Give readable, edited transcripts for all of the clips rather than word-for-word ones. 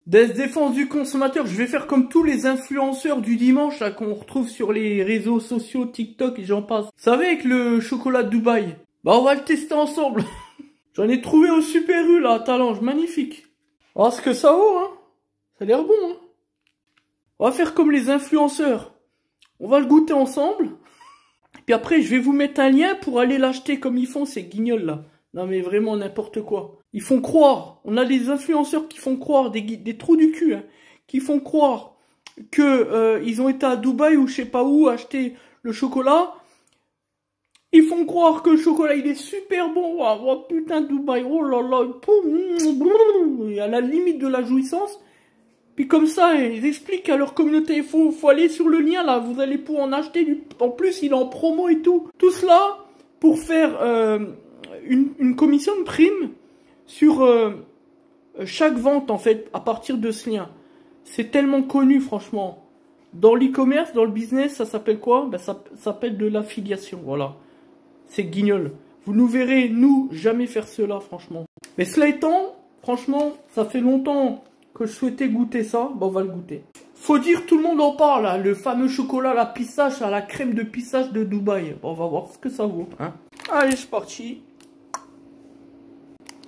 Défense du consommateur, je vais faire comme tous les influenceurs du dimanche là qu'on retrouve sur les réseaux sociaux, TikTok et j'en passe. Vous savez, avec le chocolat de Dubaï, bah on va le tester ensemble. J'en ai trouvé au Super U là, à Talange, magnifique. On va voir ce que ça vaut, hein. Ça a l'air bon, hein. On va faire comme les influenceurs. On va le goûter ensemble. Puis après, je vais vous mettre un lien pour aller l'acheter comme ils font ces guignols là. Non mais vraiment n'importe quoi. Ils font croire, on a des influenceurs qui font croire, des trous du cul, hein, qui font croire que ils ont été à Dubaï ou je sais pas où acheter le chocolat. Ils font croire que le chocolat il est super bon. Oh putain Dubaï, oh là là, à la limite de la jouissance. Puis comme ça, ils expliquent à leur communauté, il faut aller sur le lien là, vous allez pouvoir en acheter du... En plus, il est en promo et tout. Tout cela pour faire une commission de prime sur chaque vente en fait à partir de ce lien. C'est tellement connu franchement. Dans l'e-commerce, dans le business, ça s'appelle quoi? Ben, ça s'appelle de l'affiliation, voilà. C'est guignol. Vous nous verrez, nous, jamais faire cela franchement. Mais cela étant, franchement, ça fait longtemps que je souhaitais goûter ça, ben on va le goûter. Faut dire, tout le monde en parle, là, le fameux chocolat à la pistache, à la crème de pistache de Dubaï. Bon, on va voir ce que ça vaut. Hein. Allez, c'est parti.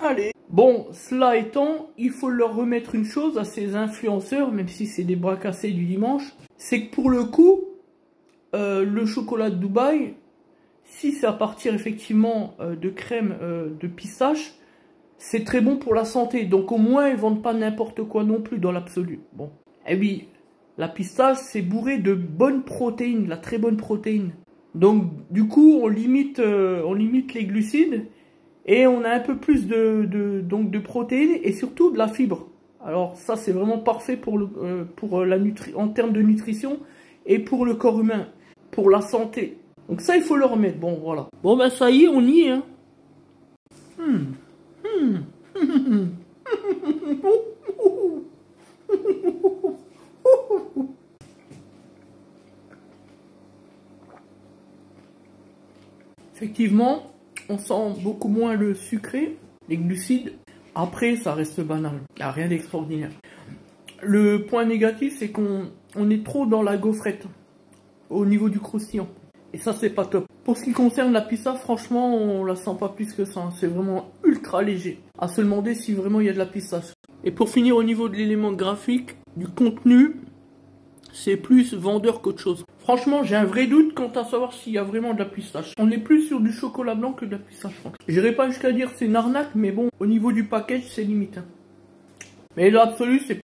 Allez. Bon, cela étant, il faut leur remettre une chose à ces influenceurs, même si c'est des bras cassés du dimanche, c'est que pour le coup, le chocolat de Dubaï, si c'est à partir effectivement de crème de pistache, c'est très bon pour la santé. Donc au moins, ils vendent pas n'importe quoi non plus dans l'absolu. Bon. Et oui, la pistache, c'est bourré de bonnes protéines, la très bonne protéine. Donc du coup, on limite les glucides et on a un peu plus de protéines et surtout de la fibre. Alors ça, c'est vraiment parfait pour en termes de nutrition et pour le corps humain, pour la santé. Donc ça, il faut le remettre. Bon, voilà. Bon, ben ça y est, on y est. Hein. Effectivement, on sent beaucoup moins le sucré, les glucides. Après, ça reste banal. Il n'y a rien d'extraordinaire. Le point négatif, c'est qu'on est trop dans la gaufrette au niveau du croustillant. Et ça, c'est pas top. Pour ce qui concerne la pizza, franchement, on la sent pas plus que ça. C'est vraiment ultra léger. À se demander si vraiment il y a de la pistache. Et pour finir, au niveau de l'élément graphique, du contenu, c'est plus vendeur qu'autre chose. Franchement, j'ai un vrai doute quant à savoir s'il y a vraiment de la pistache. On est plus sur du chocolat blanc que de la pistache. J'irai pas jusqu'à dire c'est une arnaque, mais bon, au niveau du package, c'est limite. Hein. Mais l'absolu, c'est